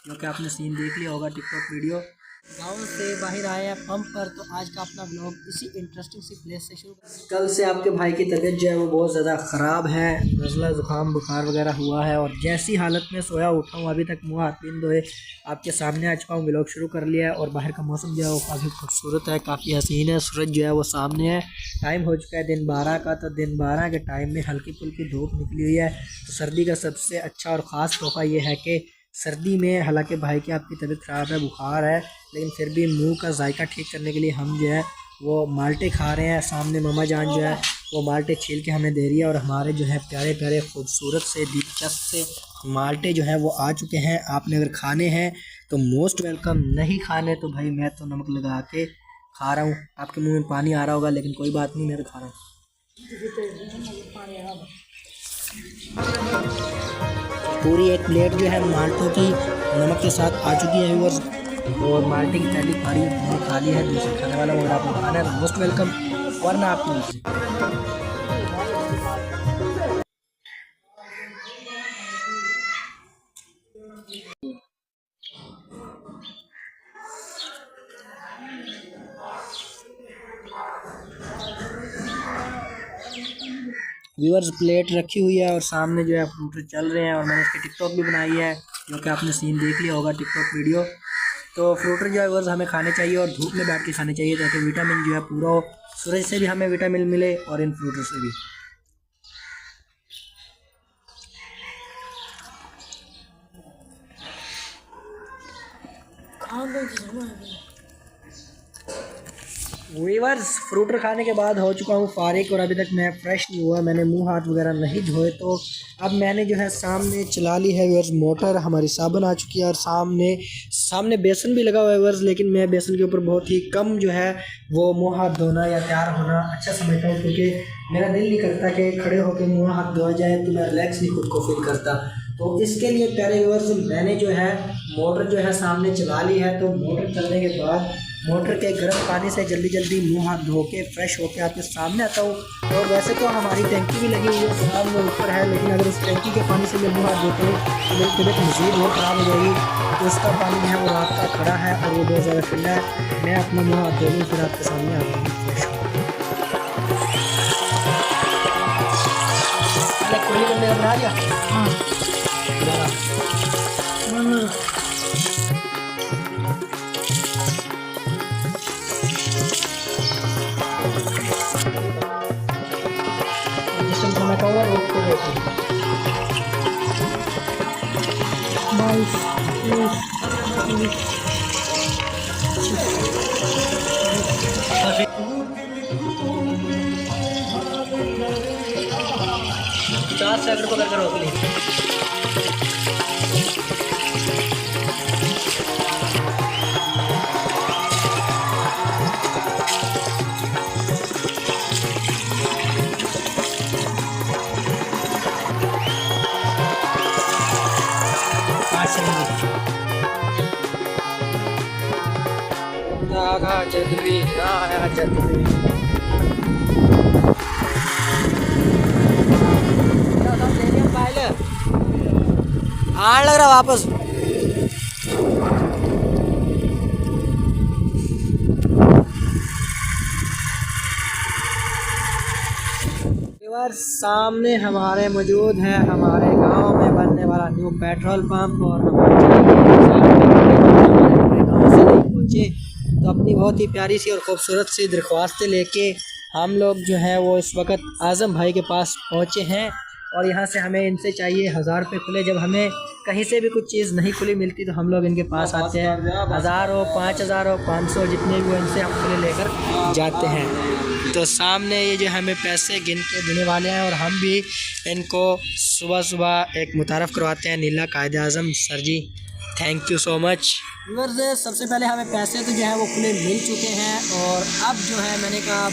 जो कि आपने सीन देख लिया होगा टिकटॉक वीडियो। गांव से बाहर आए हैं पंप पर, तो आज का अपना व्लॉग इसी इंटरेस्टिंग सी प्लेस से शुरू। कल से आपके भाई की तबीयत जो है वो बहुत ज़्यादा ख़राब है, नज़ला ज़ुकाम बुखार वगैरह हुआ है और जैसी हालत में सोया उठा हूँ, अभी तक मुँह हाथ पिन धोए आपके सामने आ चुका हूँ। व्लॉग शुरू कर लिया है और बाहर का मौसम जो है वो काफ़ी खूबसूरत है, काफ़ी हसीन है। सूरज जो है वो सामने है, टाइम हो चुका है दिन 12 का। तो दिन 12 के टाइम में हल्की फुल्की धूप निकली हुई है। तो सर्दी का सबसे अच्छा और ख़ास तोहफ़ा ये है कि सर्दी में, हालांकि भाई की आपकी तबीयत ख़राब है, बुखार है, लेकिन फिर भी मुंह का जायका ठीक करने के लिए हम जो है वो माल्टे खा रहे हैं। सामने मम्मा जान जो है वो माल्टे छील के हमें दे रही है और हमारे जो है प्यारे प्यारे खूबसूरत से दिलचस्प से माल्टे जो है वो आ चुके हैं। आपने अगर खाने हैं तो मोस्ट वेलकम, नहीं खाने तो भाई मैं तो नमक लगा के खा रहा हूँ। आपके मुँह में पानी आ रहा होगा लेकिन कोई बात नहीं, मैं तो खा रहा हूँ। पूरी एक प्लेट जो है माल्टों की नमक के साथ आ चुकी है व्यूअर्स, और माल्टे की पहली पारी मैंने खा ली है। दूसरी खाने वाला और आपको खाना है मोस्ट वेलकम, वरना आप नहीं। व्यूअर्स प्लेट रखी हुई है और सामने जो है फ्रूट चल रहे हैं और मैंने इसकी टिकटॉक भी बनाई है, जो कि आपने सीन देख लिया होगा टिकटॉक वीडियो। तो फ्रूटर जो है व्यूअर्स हमें खाने चाहिए और धूप में बैठ के खाने चाहिए ताकि विटामिन जो है पूरा हो। सूरज से भी हमें विटामिन मिले और इन फ्रूटर से भी। वीवर्स फ्रूटर खाने के बाद हो चुका हूँ फारिग और अभी तक मैं फ्रेश नहीं हुआ, मैंने मुंह हाथ वगैरह नहीं धोए। तो अब मैंने जो है सामने चला ली है वीवर्स मोटर, हमारी साबुन आ चुकी है और सामने बेसन भी लगा हुआ है वीवर्स, लेकिन मैं बेसन के ऊपर बहुत ही कम जो है वो मुँह हाथ धोना या तैयार होना अच्छा समझता हूँ, क्योंकि मेरा दिल नहीं करता कि खड़े होकर मुँह हाथ धोया जाए, तो मैं रिलैक्स नहीं खुद को फील करता। तो इसके लिए प्यारे व्यूअर्स मैंने जो है मोटर जो है सामने चला ली है। तो मोटर चलने के बाद मोटर के गर्म पानी से जल्दी जल्दी मुंह हाथ धो के फ्रेश होके आपके सामने आता हूँ। और वैसे तो हमारी टैंकी भी लगी हुई है, सामने ऊपर है, लेकिन अगर उस टैंकी के पानी से मैं मुँह हाथ धोते हूँ तो मेरी तबीयत मज़ीद और ख़राब हो जाएगी। तो उसका पानी है वो रात का खड़ा है और वो बहुत ज़्यादा ठंडा है। मैं अपना मुँह हाथ धो लूँ फिर आपके सामने आता हूँ फ्रेश हो। कोई बंदे का बना दिया, हाँ 50 सेकंड पकड़ कर रोक ली। चतुरी आने लग रहा वापस। सामने हमारे मौजूद है हमारे गांव में बनने वाला न्यू पेट्रोल पंप, और हमारे गांव से नहीं पहुँचे तो अपनी बहुत ही प्यारी सी और ख़ूबसूरत सी दरख्वास्तें लेके हम लोग जो है वो इस वक्त आज़म भाई के पास पहुँचे हैं। और यहाँ से हमें इनसे चाहिए 1000 रुपये खुले। जब हमें कहीं से भी कुछ चीज़ नहीं खुली मिलती तो हम लोग इनके पास आते हैं, 1000 हो 5000 हो 500 जितने भी हो, इनसे हम खुले लेकर जाते हैं। तो सामने ये जो हमें पैसे गिन के देने वाले हैं और हम भी इनको सुबह सुबह एक मुतारफ़ करवाते हैं। नीला कायदे आज़म सर जी, thank you so much. Viewers सबसे पहले हमें पैसे तो जो है वो खुले मिल चुके हैं और अब जो है मैंने कहा अब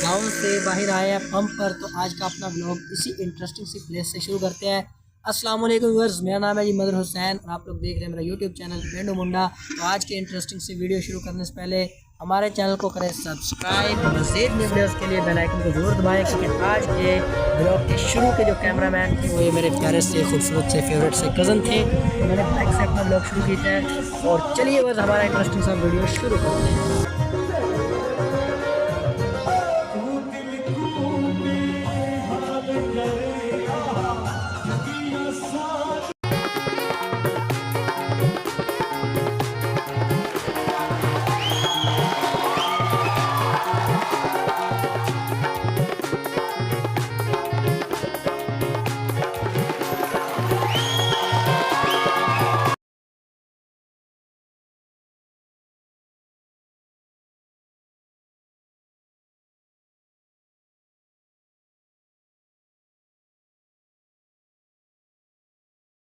गांव से बाहर आए हैं पंप पर, तो आज का अपना व्लॉग इसी इंटरेस्टिंग सी प्लेस से शुरू करते हैं। अस्सलाम वालेकुम व्यूअर्स, मेरा नाम है जी मदर हुसैन और आप लोग देख रहे हैं मेरा यूट्यूब चैनल पेंडो मुंडा। तो आज के इंटरेस्टिंग सी वीडियो शुरू करने से पहले हमारे चैनल को करें सब्सक्राइब। मज़ीद न्यू वीडियोस के लिए बेल आइकन को ज़रूर दबाएं, क्योंकि आज के ब्लॉग के शुरू के जो कैमरामैन थे वो ये मेरे प्यारे से खूबसूरत से फेवरेट से कज़न थे। तो मैंने बाइक से अपना ब्लॉग शुरू किया है और चलिए बस हमारा इंटरेस्टिंग सा वीडियो शुरू करते हैं।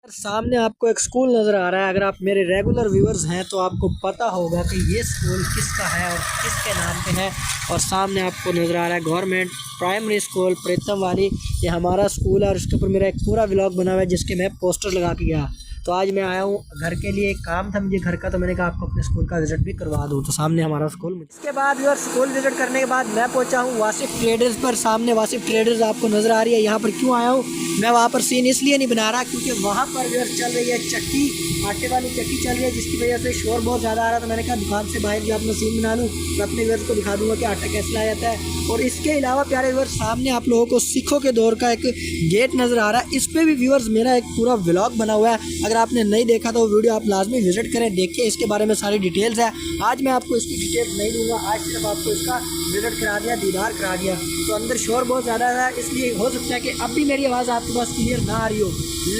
सामने आपको एक स्कूल नज़र आ रहा है। अगर आप मेरे रेगुलर व्यूअर्स हैं तो आपको पता होगा कि ये स्कूल किसका है और किसके नाम पे है। और सामने आपको नज़र आ रहा है गवर्नमेंट प्राइमरी स्कूल प्रीतम वाली। ये हमारा स्कूल है और इसके ऊपर मेरा एक पूरा व्लॉग बना हुआ है जिसके मैं पोस्टर लगा के गया। तो आज मैं आया हूँ घर के लिए, एक काम था मुझे घर का, तो मैंने कहा आपको अपने स्कूल का विज़िट भी करवा दूँ। तो सामने हमारा स्कूल। इसके बाद यार स्कूल विज़िट करने के बाद मैं पहुँचा हूँ वासिफ ट्रेडर्स पर। सामने वासिफ ट्रेडर्स आपको नज़र आ रही है। यहाँ पर क्यों आया हूँ मैं, वहाँ पर सीन इसलिए नहीं बना रहा क्योंकि वहाँ पर यार चल रही है चक्की, आटे वाली चक्की चल रही है, जिसकी वजह से शोर बहुत ज़्यादा आ रहा था। मैंने कहा दुकान से बाहर जो अपना सीन बना लूँ, मैं अपने व्यूअर्स को दिखा दूँगा कि आटा कैसे लाया जाता है। और इसके अलावा प्यारे व्यूअर्स सामने आप लोगों को सिखों के दौर का एक गेट नज़र आ रहा है। इस पर भी व्यूअर्स मेरा एक पूरा व्लॉग बना हुआ है। अगर आपने नहीं देखा तो वीडियो आप लाजमी विजिट करें, देखिए इसके बारे में सारी डिटेल्स है। आज मैं आपको इसकी डिटेल्स नहीं दूंगा, आज सिर्फ आपको इसका विजिट करा दिया, दीदार करा दिया। तो अंदर शोर बहुत ज़्यादा है, इसलिए हो सकता है कि अब भी मेरी आवाज़ आपके पास क्लियर ना आ रही हो,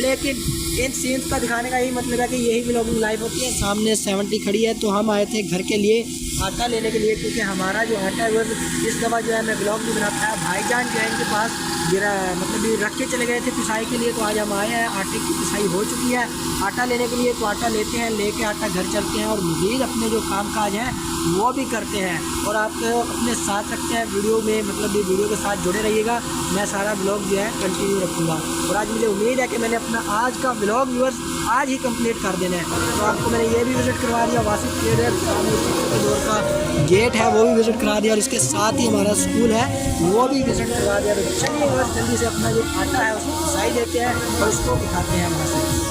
लेकिन इन सीन्स का दिखाने का यही मतलब है कि यही व्लॉगिंग लाइव होती है। सामने 70 खड़ी है, तो हम आए थे घर के लिए आटा लेने के लिए, क्योंकि हमारा जो आटा है वो इस दफ़ा जो है मैं ब्लॉग नहीं बना पाया। भाईजान जो है इनके पास गिरा, मतलब ये रख के चले गए थे पिसाई के लिए, तो आज हम आए हैं, आटे की पिसाई हो चुकी है आटा लेने के लिए। तो आटा लेते हैं, लेके आटा घर चलते हैं और मज़ीद अपने जो काम काज हैं वो भी करते हैं और आपको अपने साथ रखते हैं वीडियो में, मतलब ये वीडियो के साथ जुड़े रहिएगा। मैं सारा ब्लॉग जो है कंटिन्यू रखूँगा और आज मुझे उम्मीद है कि मैंने अपना आज का ब्लॉग व्यूअर्स आज ही कंप्लीट कर देना है। तो आपको मैंने ये भी विज़िट करवा दिया, वासिफ ट्रेडर्स के दौर का गेट है वो भी विज़िट करा दिया, और इसके साथ ही हमारा स्कूल है वो भी विज़िट करवा दिया। तो चलिए बस जल्दी से अपना जो आटा है उसको पिसाई देते हैं और उसको उठाते हैं वहाँ से।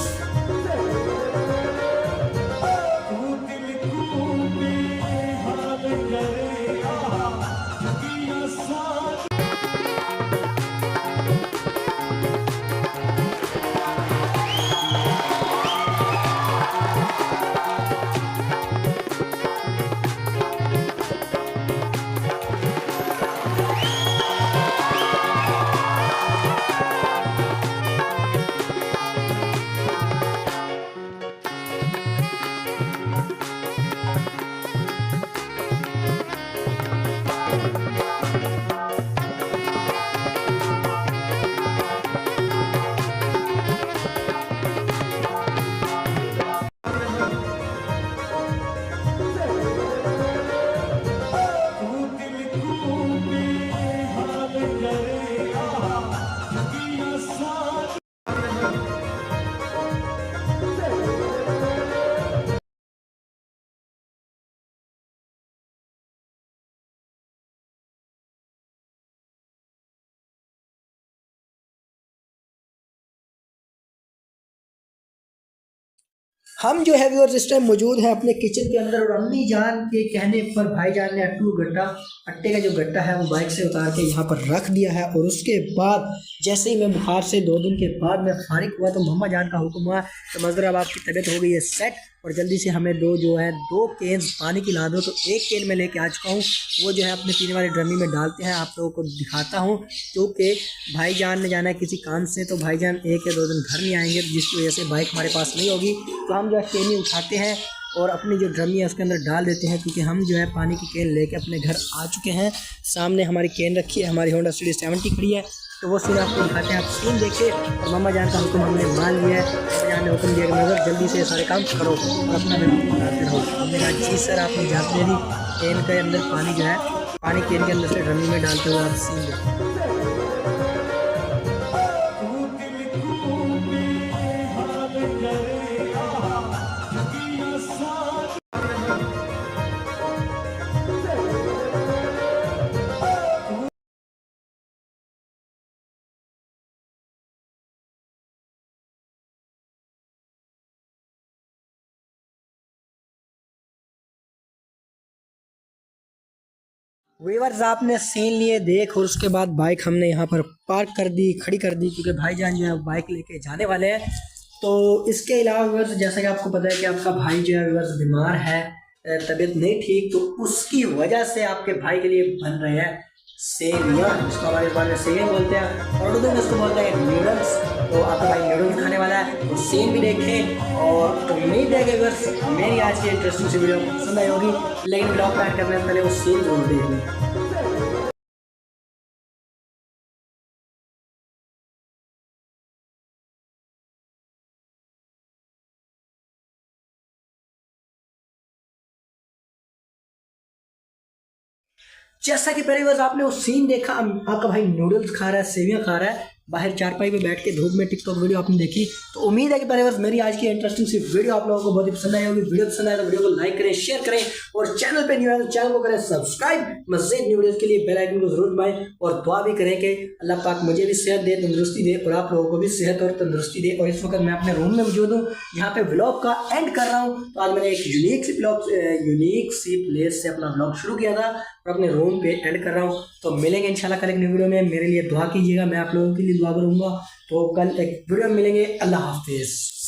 हम जो है व्यूअर्स इस टाइम मौजूद हैं अपने किचन के अंदर, और अम्मी जान के कहने पर भाईजान ने आटे का जो गट्टा है वो बाइक से उतार के यहाँ पर रख दिया है। और उसके बाद जैसे ही मैं बुखार से 2 दिन के बाद मैं फारिग हुआ तो मम्मा जान का हुक्म हुआ तो मज़र अब आपकी तबीयत हो गई है सेट, और जल्दी से हमें 2 केन पानी की ला दो। तो 1 केन में लेके आ चुका हूँ, वो जो है अपने पीने वाले ड्रमी में डालते हैं, आप लोगों को दिखाता हूँ। क्योंकि भाईजान ने जाना है किसी काम से, तो भाईजान 1 या 2 दिन घर नहीं आएंगे, जिसकी वजह से बाइक हमारे पास नहीं होगी। तो हम जो है केनी उठाते हैं और अपनी जो ड्रमी है उसके अंदर डाल देते हैं, क्योंकि हम जो है पानी की केन लेके अपने घर आ चुके हैं। सामने हमारी केन रखी है, हमारी होंडा सिटी 70 खड़ी है, तो वो सीन आपको दिखाते हैं। आप सीन देखिए। और मम्मा जान का हुक्म हमने मान लिया है, मम्मा जान ने हुक्म दिया कि मगर जल्दी से सारे काम करो और अपना बनाते रहो। हमने कहा जी सर, आपने इजाज़त दे दी। केन के अंदर पानी जो है, पानी केन के अंदर से ड्रमी में डालते हुए आप सीन देखिए। व्यूअर्स आपने सीन लिए देख और उसके बाद बाइक हमने यहाँ पर पार्क कर दी, खड़ी कर दी, क्योंकि भाईजान जो है बाइक लेके जाने वाले हैं। तो इसके अलावा व्यूअर्स जैसा कि आपको पता है कि आपका भाई जो है व्यूअर्स बीमार है, तबीयत नहीं ठीक, तो उसकी वजह से आपके भाई के लिए बन रहे हैं सेवियाँ, जिसको हमारे बारे में सेवियाँ बोलते हैं और उर्दू में इसको बोलते हैं नूडल्स। तो आपका भाई नूडल्स खाने वाला है, तो सीन भी देखें और उम्मीद है कि बस मेरी आज की इंटरेस्टिंग सी वीडियो पसंद आई होगी, लेकिन ब्लॉग प्लान करने से पहले वो सीन जरूर देख लें। जैसा कि पहले बस आपने वो सीन देखा, आपका भाई नूडल्स खा रहा है, सेवियां खा रहा है, बाहर चारपाई पे बैठ के धूप में टिकटॉक वीडियो आपने देखी। तो उम्मीद है कि पहले बस मेरी आज की इंटरेस्टिंग सी वीडियो आप लोगों को बहुत ही पसंद आई होगी। वीडियो पसंद आए तो वीडियो को लाइक करें, शेयर करें और चैनल पे न्यू है तो चैनल को करें सब्सक्राइब। मज़ीद न्यू वीडियोस के लिए बेल आइकन को जरूर दबाएं और दुआ भी करें कि अल्लाह पाक मुझे भी सेहत दे, तंदुरुस्ती दे और आप लोगों को भी सेहत और तंदुरुस्ती दे। और इस वक्त मैं अपने रूम में मौजूद हूँ, यहाँ पे व्लॉग का एंड कर रहा हूँ। तो आज मैंने एक यूनिक सी प्लेस से अपना व्लॉग शुरू किया था और अपने रूम पे एंड कर रहा हूँ। तो मिलेंगे इंशाल्लाह कल एक न्यू वीडियो में। मेरे लिए दुआ कीजिएगा, मैं आप लोगों के लिए दुआ करूँगा। तो कल एक वीडियो में मिलेंगे। अल्लाह हाफिज़।